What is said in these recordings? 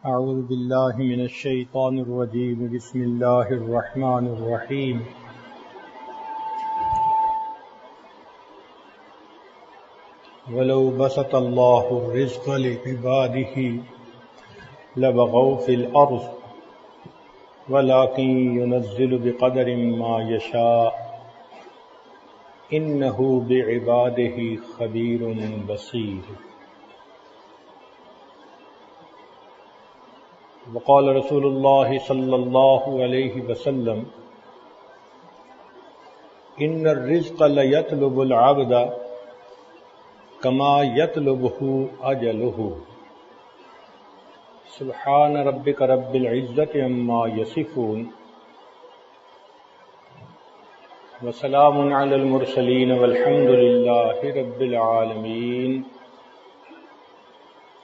أعوذ بالله من الشيطان الرجيم بسم الله الرحمن الرحيم ولو بسط الله الرزق لعباده لبغوا في الأرض ولكن ينزل بقدر ما يشاء إنه بعباده خبير بصير. وقال رسول الله صلى الله عليه وسلم إن الرزق ليطلب العبد كما يطلبه أجله. سبحان ربك رب العزة عما يصفون وسلام على المرسلين والحمد لله رب العالمين.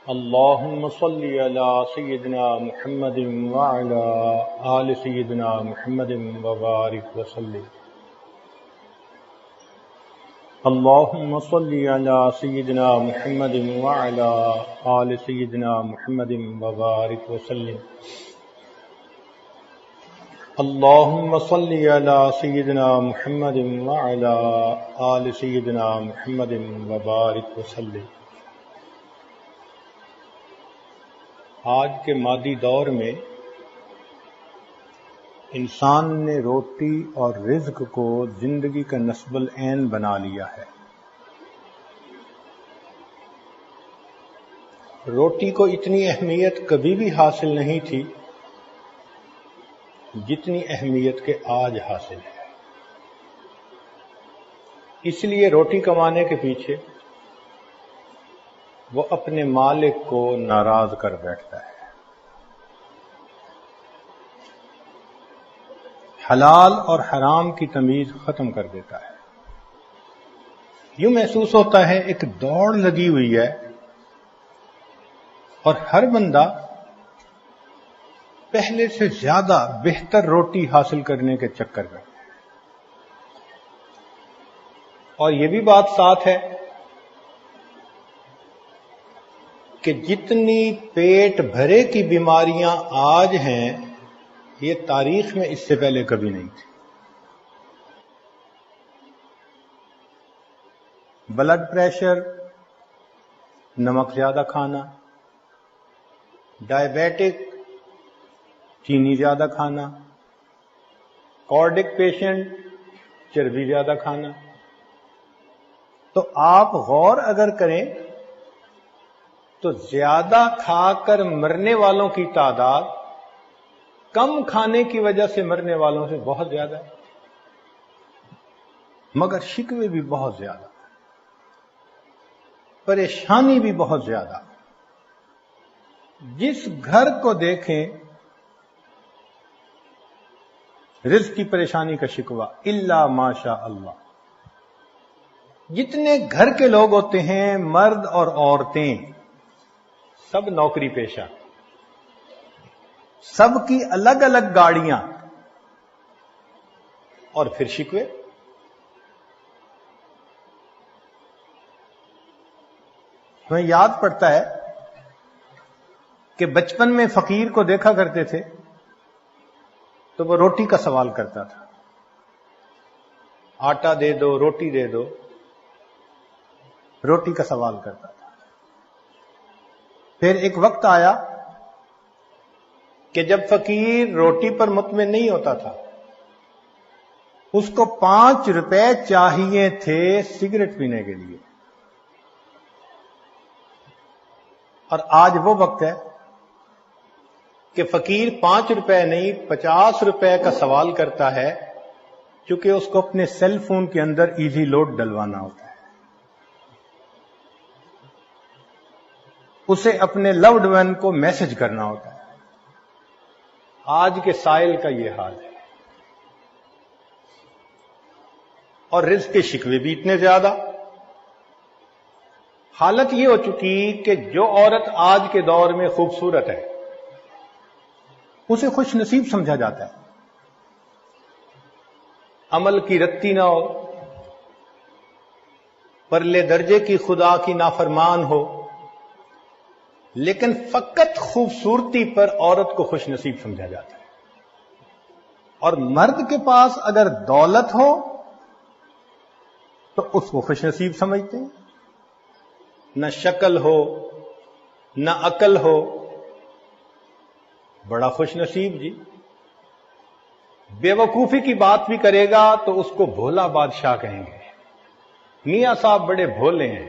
اللهم صل على سيدنا محمد وعلى آل سيدنا محمد وبارك وسلم. اللهم صل على سيدنا محمد وعلى آل سيدنا محمد وبارك وسلم. اللهم صل على سيدنا محمد وعلى آل سيدنا محمد وبارك وسلم. آج کے مادی دور میں انسان نے روٹی اور رزق کو زندگی کا نصب العین بنا لیا ہے. روٹی کو اتنی اہمیت کبھی بھی حاصل نہیں تھی جتنی اہمیت کے آج حاصل ہے. اس لیے روٹی کمانے کے پیچھے وہ اپنے مالک کو ناراض کر بیٹھتا ہے. حلال اور حرام کی تمیز ختم کر دیتا ہے. یوں محسوس ہوتا ہے ایک دوڑ لگی ہوئی ہے اور ہر بندہ پہلے سے زیادہ بہتر روٹی حاصل کرنے کے چکر میں. اور یہ بھی بات ساتھ ہے کہ جتنی پیٹ بھرے کی بیماریاں آج ہیں یہ تاریخ میں اس سے پہلے کبھی نہیں تھی. بلڈ پریشر، نمک زیادہ کھانا، ڈائبیٹک، چینی زیادہ کھانا، کارڈک پیشنٹ، چربی زیادہ کھانا. تو آپ غور اگر کریں تو زیادہ کھا کر مرنے والوں کی تعداد کم کھانے کی وجہ سے مرنے والوں سے بہت زیادہ ہے، مگر شکوے بھی بہت زیادہ، پریشانی بھی بہت زیادہ. جس گھر کو دیکھیں رزق کی پریشانی کا شکوہ الا ماشاء اللہ. جتنے گھر کے لوگ ہوتے ہیں مرد اور عورتیں سب نوکری پیشہ، سب کی الگ الگ گاڑیاں، اور پھر شکوے. ہمیں یاد پڑتا ہے کہ بچپن میں فقیر کو دیکھا کرتے تھے تو وہ روٹی کا سوال کرتا تھا، آٹا دے دو، روٹی دے دو، روٹی کا سوال کرتا تھا. پھر ایک وقت آیا کہ جب فقیر روٹی پر مطمئن نہیں ہوتا تھا، اس کو 5 روپے چاہیے تھے سگریٹ پینے کے لیے. اور آج وہ وقت ہے کہ فقیر 5 روپے نہیں 50 روپے کا سوال کرتا ہے، چونکہ اس کو اپنے سیل فون کے اندر ایزی لوڈ ڈلوانا ہوتا ہے، اسے اپنے لوڈ ون کو میسج کرنا ہوتا ہے. آج کے سائل کا یہ حال ہے. اور رزق کے شکوے بھی اتنے زیادہ. حالت یہ ہو چکی کہ جو عورت آج کے دور میں خوبصورت ہے اسے خوش نصیب سمجھا جاتا ہے. عمل کی رتی نہ ہو، پرلے درجے کی خدا کی نافرمان ہو، لیکن فقط خوبصورتی پر عورت کو خوش نصیب سمجھا جاتا ہے. اور مرد کے پاس اگر دولت ہو تو اس کو خوش نصیب سمجھتے ہیں. نہ شکل ہو نہ عقل ہو، بڑا خوش نصیب جی. بے وقوفی کی بات بھی کرے گا تو اس کو بھولا بادشاہ کہیں گے، میاں صاحب بڑے بھولے ہیں.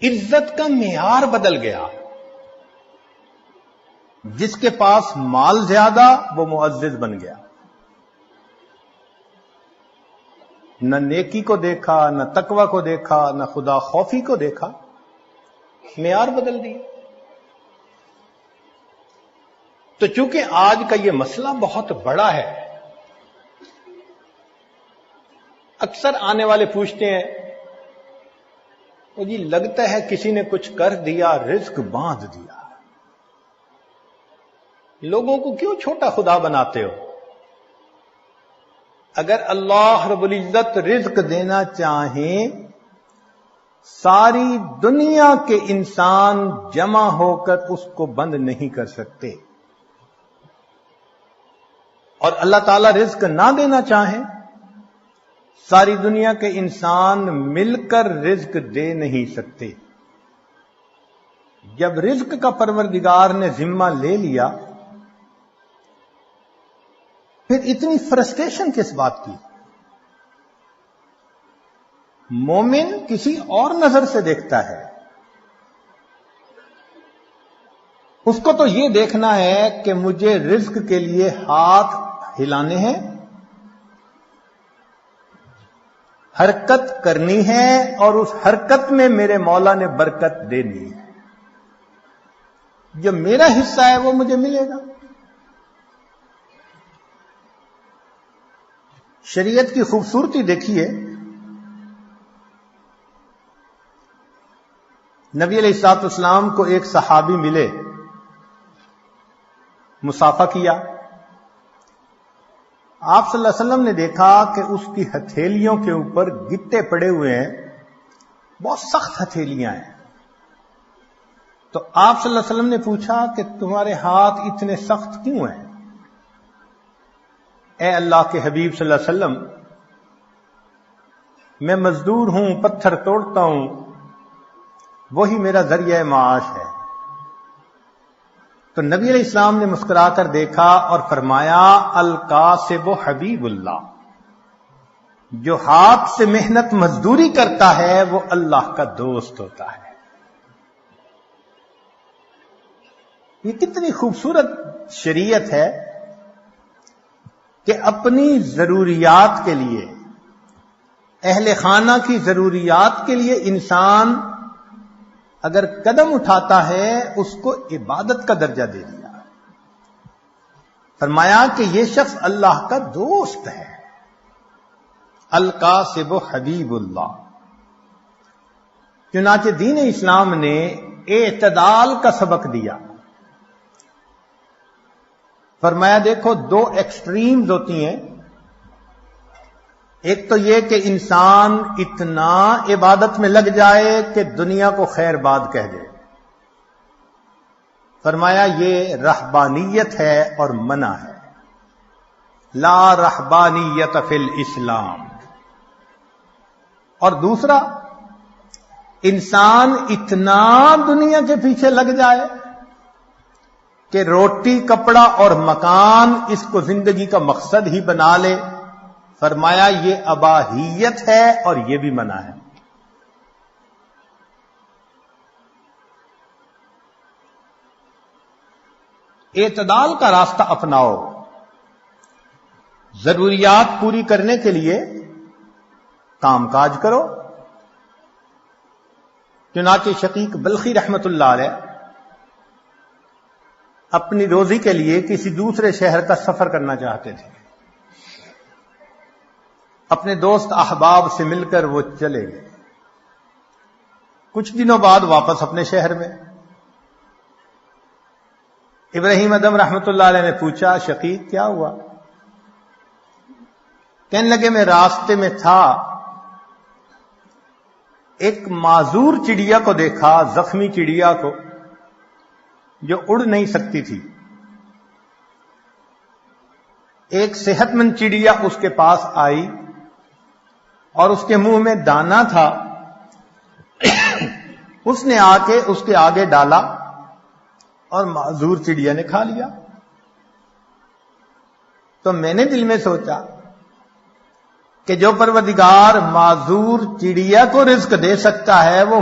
عزت کا معیار بدل گیا. جس کے پاس مال زیادہ وہ معزز بن گیا. نہ نیکی کو دیکھا، نہ تقوی کو دیکھا، نہ خدا خوفی کو دیکھا، معیار بدل دی. تو چونکہ آج کا یہ مسئلہ بہت بڑا ہے، اکثر آنے والے پوچھتے ہیں وہ جی لگتا ہے کسی نے کچھ کر دیا، رزق باندھ دیا، لوگوں کو کیوں چھوٹا خدا بناتے ہو؟ اگر اللہ رب العزت رزق دینا چاہیں، ساری دنیا کے انسان جمع ہو کر اس کو بند نہیں کر سکتے. اور اللہ تعالیٰ رزق نہ دینا چاہیں، ساری دنیا کے انسان مل کر رزق دے نہیں سکتے. جب رزق کا پروردگار نے ذمہ لے لیا، پھر اتنی فرسٹریشن کس بات کی؟ مومن کسی اور نظر سے دیکھتا ہے. اس کو تو یہ دیکھنا ہے کہ مجھے رزق کے لیے ہاتھ ہلانے ہیں، حرکت کرنی ہے، اور اس حرکت میں میرے مولا نے برکت دینی ہے. جو میرا حصہ ہے وہ مجھے ملے گا. شریعت کی خوبصورتی دیکھیے. نبی علیہ الصلوۃ والسلام کو ایک صحابی ملے، مصافحہ کیا. آپ صلی اللہ علیہ وسلم نے دیکھا کہ اس کی ہتھیلیوں کے اوپر گٹے پڑے ہوئے ہیں، بہت سخت ہتھیلیاں ہیں. تو آپ صلی اللہ علیہ وسلم نے پوچھا کہ تمہارے ہاتھ اتنے سخت کیوں ہیں؟ اے اللہ کے حبیب صلی اللہ علیہ وسلم، میں مزدور ہوں، پتھر توڑتا ہوں، وہی میرا ذریعہ معاش ہے. تو نبی علیہ السلام نے مسکرا کر دیکھا اور فرمایا، الکاسب حبیب اللہ، جو ہاتھ سے محنت مزدوری کرتا ہے وہ اللہ کا دوست ہوتا ہے. یہ کتنی خوبصورت شریعت ہے کہ اپنی ضروریات کے لیے، اہل خانہ کی ضروریات کے لیے انسان اگر قدم اٹھاتا ہے اس کو عبادت کا درجہ دے دیا. فرمایا کہ یہ شخص اللہ کا دوست ہے. القاسب حبیب اللہ. چنانچہ دین اسلام نے اعتدال کا سبق دیا. فرمایا دیکھو دو ایکسٹریمز ہوتی ہیں. ایک تو یہ کہ انسان اتنا عبادت میں لگ جائے کہ دنیا کو خیر باد کہہ دے. فرمایا یہ رہبانیت ہے اور منع ہے. لا رہبانیت فی الاسلام. اور دوسرا، انسان اتنا دنیا کے پیچھے لگ جائے کہ روٹی کپڑا اور مکان اس کو زندگی کا مقصد ہی بنا لے. فرمایا یہ اباہیت ہے اور یہ بھی منع ہے. اعتدال کا راستہ اپناؤ. ضروریات پوری کرنے کے لیے کام کاج کرو. چنانچہ شقیق بلخی رحمت اللہ علیہ اپنی روزی کے لیے کسی دوسرے شہر کا سفر کرنا چاہتے تھے. اپنے دوست احباب سے مل کر وہ چلے گئے. کچھ دنوں بعد واپس اپنے شہر میں. ابراہیم ادم رحمت اللہ علیہ نے پوچھا، شقیق کیا ہوا؟ کہنے لگے میں راستے میں تھا، ایک معذور چڑیا کو دیکھا، زخمی چڑیا کو جو اڑ نہیں سکتی تھی. ایک صحت مند چڑیا اس کے پاس آئی اور اس کے منہ میں دانا تھا. اس نے آ کے اس کے آگے ڈالا اور معذور چڑیا نے کھا لیا. تو میں نے دل میں سوچا کہ جو پروردگار معذور چڑیا کو رزق دے سکتا ہے وہ